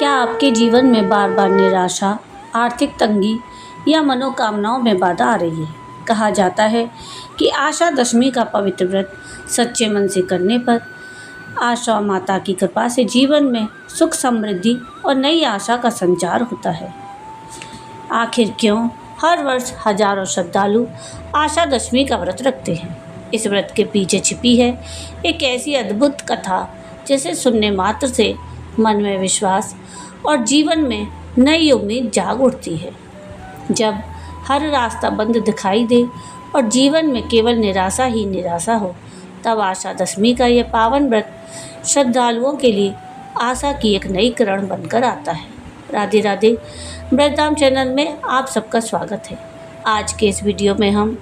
क्या आपके जीवन में बार बार निराशा, आर्थिक तंगी या मनोकामनाओं में बाधा आ रही है? कहा जाता है कि आशा दशमी का पवित्र व्रत सच्चे मन से करने पर आशा माता की कृपा से जीवन में सुख, समृद्धि और नई आशा का संचार होता है। आखिर क्यों हर वर्ष हजारों श्रद्धालु आशा दशमी का व्रत रखते हैं? इस व्रत के पीछे छिपी है एक ऐसी अद्भुत कथा जिसे सुनने मात्र से मन में विश्वास और जीवन में नई उम्मीद जाग उठती है। जब हर रास्ता बंद दिखाई दे और जीवन में केवल निराशा ही निराशा हो, तब आशा दशमी का यह पावन व्रत श्रद्धालुओं के लिए आशा की एक नई किरण बनकर आता है। राधे राधे, व्रतधाम चैनल में आप सबका स्वागत है। आज के इस वीडियो में हम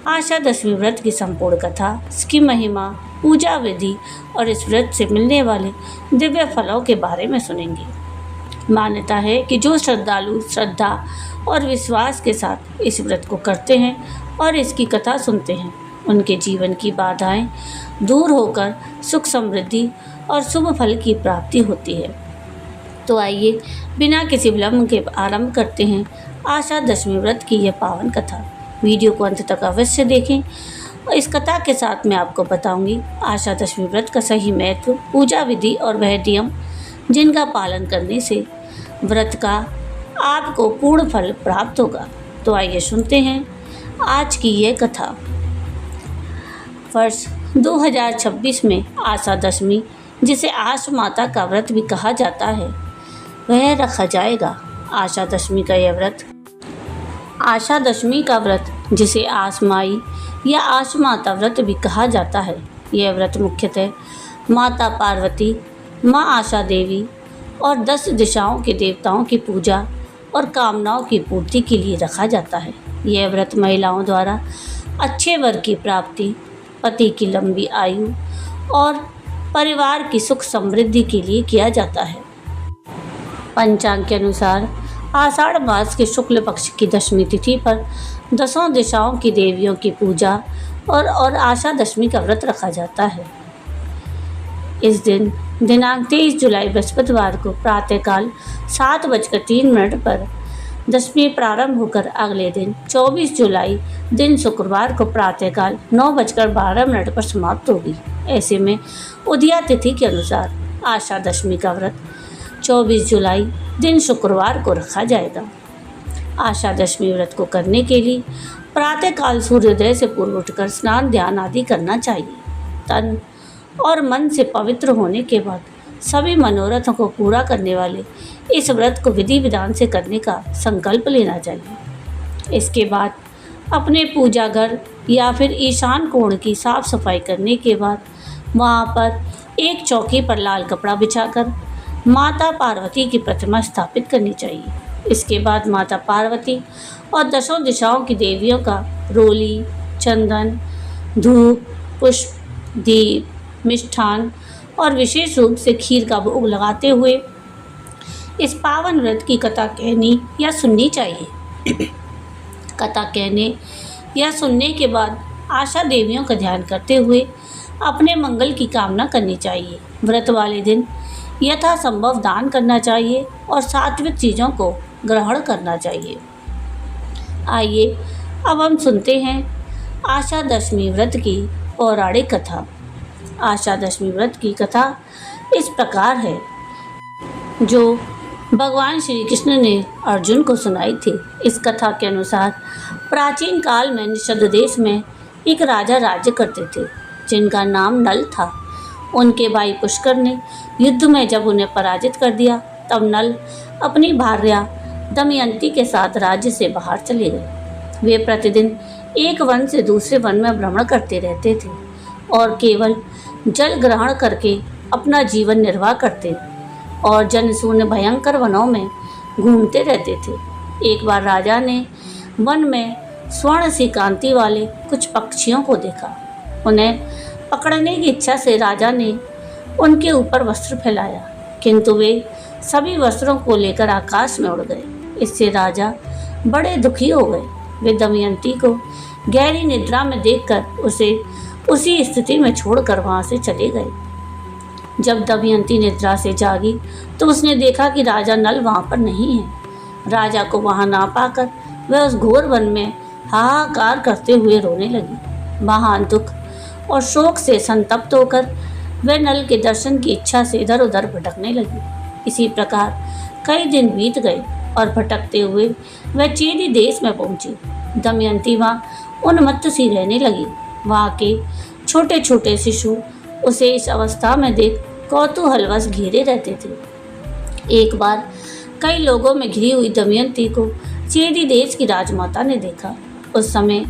आशा दशमी व्रत की संपूर्ण कथा, इसकी महिमा, पूजा विधि और इस व्रत से मिलने वाले दिव्य फलों के बारे में सुनेंगे। मान्यता है कि जो श्रद्धालु श्रद्धा और विश्वास के साथ इस व्रत को करते हैं और इसकी कथा सुनते हैं, उनके जीवन की बाधाएं दूर होकर सुख, समृद्धि और शुभ फल की प्राप्ति होती है। तो आइए बिना किसी विलंब के आरंभ करते हैं आशा दशमी व्रत की यह पावन कथा। वीडियो को अंत तक अवश्य देखें और इस कथा के साथ मैं आपको बताऊंगी आशा दशमी व्रत का सही महत्व, पूजा विधि और वह नियम जिनका पालन करने से व्रत का आपको पूर्ण फल प्राप्त होगा। तो आइए सुनते हैं आज की ये कथा। वर्ष 2026 में आशा दशमी, जिसे आशा माता का व्रत भी कहा जाता है, वह रखा जाएगा। आशा दशमी का यह व्रत, आशा दशमी का व्रत जिसे आसमाई या आशा माता व्रत भी कहा जाता है, यह व्रत मुख्यतः माता पार्वती, माँ आशा देवी और 10 दिशाओं के देवताओं की पूजा और कामनाओं की पूर्ति के लिए रखा जाता है। यह व्रत महिलाओं द्वारा अच्छे वर की प्राप्ति, पति की लंबी आयु और परिवार की सुख समृद्धि के लिए किया जाता है। पंचांग के अनुसार आषाढ़ मास के शुक्ल पक्ष की दशमी तिथि पर 10 दिशाओं की देवियों की पूजा और आशा दशमी का व्रत रखा जाता है। इस दिन दिनांक 23 जुलाई बृहस्पतिवार को प्रातःकाल 7:03 पर दशमी प्रारंभ होकर अगले दिन 24 जुलाई दिन शुक्रवार को प्रातःकाल 9:12 पर समाप्त होगी। ऐसे में उदया तिथि के अनुसार आशा दशमी का व्रत 24 जुलाई दिन शुक्रवार को रखा जाएगा। आशा दशमी व्रत को करने के लिए प्रातःकाल सूर्योदय से पूर्व उठकर स्नान, ध्यान आदि करना चाहिए। तन और मन से पवित्र होने के बाद सभी मनोरथों को पूरा करने वाले इस व्रत को विधि विधान से करने का संकल्प लेना चाहिए। इसके बाद अपने पूजा घर या फिर ईशान कोण की साफ सफाई करने के बाद वहाँ पर एक चौकी पर लाल कपड़ा बिछाकर माता पार्वती की प्रतिमा स्थापित करनी चाहिए। इसके बाद माता पार्वती और 10 दिशाओं की देवियों का रोली, चंदन, धूप, पुष्प, दीप, मिष्ठान और विशेष रूप से खीर का भोग लगाते हुए इस पावन व्रत की कथा कहनी या सुननी चाहिए। कथा कहने या सुनने के बाद आशा देवियों का ध्यान करते हुए अपने मंगल की कामना करनी चाहिए। व्रत वाले दिन यथासंभव दान करना चाहिए और सात्विक चीज़ों को ग्रहण करना चाहिए। आइए अब हम सुनते हैं आशा दशमी व्रत की पौराणिक कथा। आशा दशमी व्रत की कथा इस प्रकार है, जो भगवान श्री कृष्ण ने अर्जुन को सुनाई थी। इस कथा के अनुसार प्राचीन काल में निषद देश में एक राजा राज्य करते थे, जिनका नाम नल था। उनके भाई पुष्कर ने युद्ध में जब उन्हें पराजित कर दिया, तब नल अपनी भार्या दमयंती के साथ राज्य से बाहर चले गए। वे प्रतिदिन एक वन से दूसरे वन में भ्रमण करते रहते थे और केवल जल ग्रहण करके अपना जीवन निर्वाह करते और जनशून्य भयंकर वनों में घूमते रहते थे। एक बार राजा ने वन में स्वर्ण सी कांति वाले कुछ पक्षियों को देखा। उन्हें पकड़ने की इच्छा से राजा ने उनके ऊपर वस्त्र फैलाया, किंतु वे सभी वस्त्रों को लेकर आकाश में उड़ गए। इससे राजा बड़े दुखी हो गए। वे दमयंती को गहरी निद्रा में देखकर उसे उसी स्थिति में छोड़कर वहाँ से चले गए। जब दमयंती निद्रा से जागी तो उसने देखा कि राजा नल वहाँ पर नहीं है। राजा को वहाँ ना पाकर वह उस घोर वन में हाहाकार करते हुए रोने लगी। महान दुख और शोक से संतप्त होकर वह नल के दर्शन की इच्छा से इधर उधर भटकने लगी। इसी प्रकार कई दिन बीत गए और भटकते हुए वह चेदी देश में पहुंची। दमयंती वहाँ उन्मत्त सी रहने लगी। वहाँ के छोटे छोटे शिशु उसे इस अवस्था में देख कौतूहलवश घेरे रहते थे। एक बार कई लोगों में घिरी हुई दमयंती को चेदी देश की राजमाता ने देखा। उस समय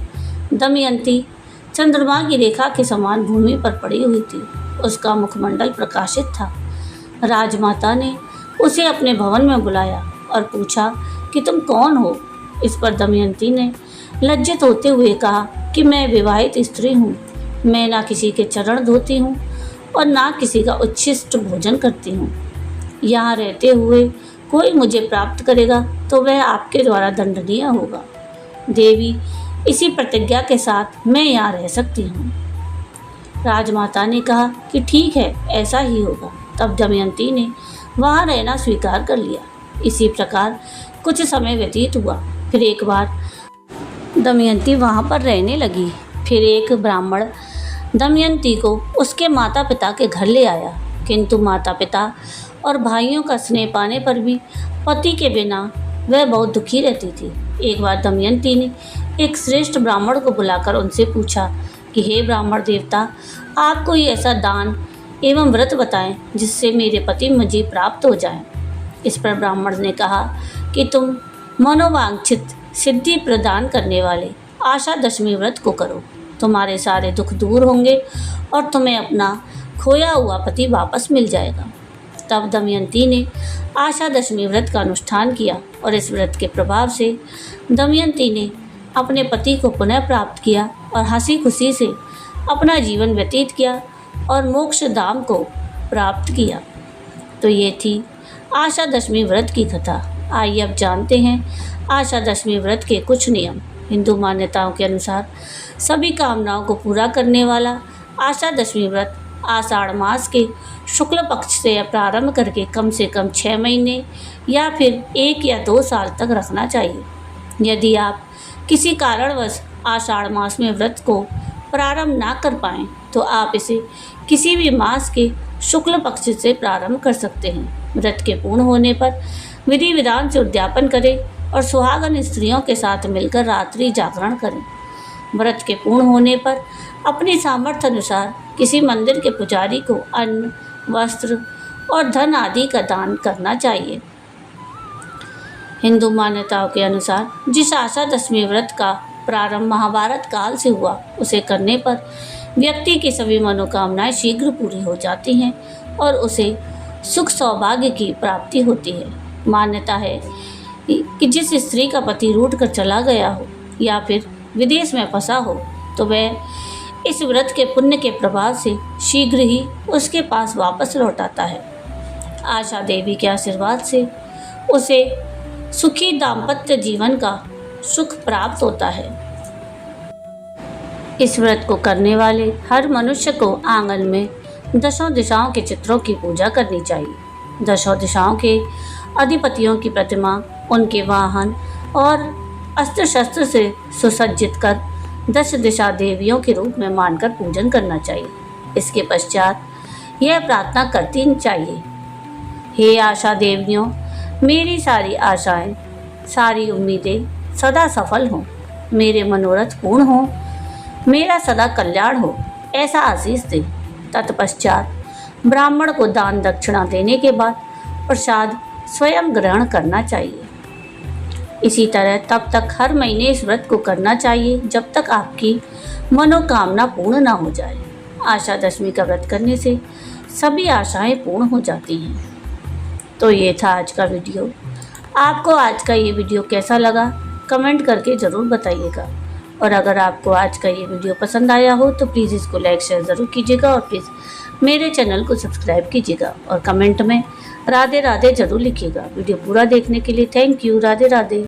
दमयंती चंद्रमा की रेखा के समान भूमि पर पड़ी हुई थी। उसका मुखमंडल प्रकाशित था। राजमाता ने उसे अपने भवन में बुलाया और पूछा कि तुम कौन हो। इस पर दमयंती ने लज्जित होते हुए कहा कि मैं विवाहित स्त्री हूँ। मैं ना किसी के चरण धोती हूँ और ना किसी का उच्छिष्ट भोजन करती हूँ। यहाँ रहते हुए कोई मुझे प्राप्त करेगा तो वह आपके द्वारा दंडनीय होगा। देवी, इसी प्रतिज्ञा के साथ मैं यहाँ रह सकती हूँ। राजमाता ने कहा कि ठीक है, ऐसा ही होगा। तब दमयंती ने वहाँ रहना स्वीकार कर लिया। इसी प्रकार कुछ समय व्यतीत हुआ। फिर एक बार दमयंती वहाँ पर रहने लगी। फिर एक ब्राह्मण दमयंती को उसके माता पिता के घर ले आया, किंतु माता पिता और भाइयों का स्नेह पाने पर भी पति के बिना वह बहुत दुखी रहती थी। एक बार दमयंती ने एक श्रेष्ठ ब्राह्मण को बुलाकर उनसे पूछा कि हे ब्राह्मण देवता, आप कोई ऐसा दान एवं व्रत बताएं जिससे मेरे पति मुझे प्राप्त हो जाएं। इस पर ब्राह्मण ने कहा कि तुम मनोवांछित सिद्धि प्रदान करने वाले आशा दशमी व्रत को करो। तुम्हारे सारे दुख दूर होंगे और तुम्हें अपना खोया हुआ पति वापस मिल जाएगा। तब दमयंती ने आशा दशमी व्रत का अनुष्ठान किया और इस व्रत के प्रभाव से दमयंती ने अपने पति को पुनः प्राप्त किया और हंसी खुशी से अपना जीवन व्यतीत किया और मोक्ष धाम को प्राप्त किया। तो ये थी आशा दशमी व्रत की कथा। आइए अब जानते हैं आशा दशमी व्रत के कुछ नियम। हिंदू मान्यताओं के अनुसार सभी कामनाओं को पूरा करने वाला आशा दशमी व्रत आषाढ़ मास के शुक्ल पक्ष से प्रारंभ करके कम से कम 6 महीने या फिर 1 या 2 साल तक रखना चाहिए। यदि आप किसी कारणवश आषाढ़ मास में व्रत को प्रारंभ ना कर पाएँ तो आप इसे किसी भी मास के शुक्ल पक्ष से प्रारंभ कर सकते हैं। व्रत के पूर्ण होने पर विधि विधान से उद्यापन करें और सुहागन स्त्रियों के साथ मिलकर रात्रि जागरण करें। व्रत के पूर्ण होने पर अपनी सामर्थ्य अनुसार किसी मंदिर के पुजारी को अन्न, वस्त्र और धन आदि का दान करना चाहिए। हिंदू मान्यताओं के अनुसार जिस आशा दशमी व्रत का प्रारंभ महाभारत काल से हुआ, उसे करने पर व्यक्ति की सभी मनोकामनाएं शीघ्र पूरी हो जाती हैं और उसे सुख सौभाग्य की प्राप्ति होती है। मान्यता है कि जिस स्त्री का पति रूठ कर चला गया हो या फिर विदेश में फंसा हो तो वह इस व्रत के पुण्य के प्रभाव से शीघ्र ही उसके पास वापस लौट आता है। आशा देवी के आशीर्वाद से उसे सुखी दाम्पत्य जीवन का सुख प्राप्त होता है। इस व्रत को करने वाले हर मनुष्य को आंगन में दशों दिशाओं के चित्रों की पूजा करनी चाहिए। दशों दिशाओं के अधिपतियों की प्रतिमा, उनके वाहन और अस्त्र शस्त्र से सुसज्जित कर 10 दिशा देवियों के रूप में मानकर पूजन करना चाहिए। इसके पश्चात यह प्रार्थना करनी चाहिए, हे आशा देवियों, मेरी सारी आशाएं, सारी उम्मीदें सदा सफल हों, मेरे मनोरथ पूर्ण हों, मेरा सदा कल्याण हो, ऐसा आशीष दे। तत्पश्चात ब्राह्मण को दान दक्षिणा देने के बाद प्रसाद स्वयं ग्रहण करना चाहिए। इसी तरह तब तक हर महीने इस व्रत को करना चाहिए जब तक आपकी मनोकामना पूर्ण ना हो जाए। आशा दशमी का व्रत करने से सभी आशाएं पूर्ण हो जाती हैं। तो ये था आज का वीडियो। आपको आज का ये वीडियो कैसा लगा कमेंट करके ज़रूर बताइएगा। और अगर आपको आज का ये वीडियो पसंद आया हो तो प्लीज़ इसको लाइक शेयर ज़रूर कीजिएगा और प्लीज़ मेरे चैनल को सब्सक्राइब कीजिएगा और कमेंट में राधे राधे ज़रूर लिखिएगा। वीडियो पूरा देखने के लिए थैंक यू। राधे राधे।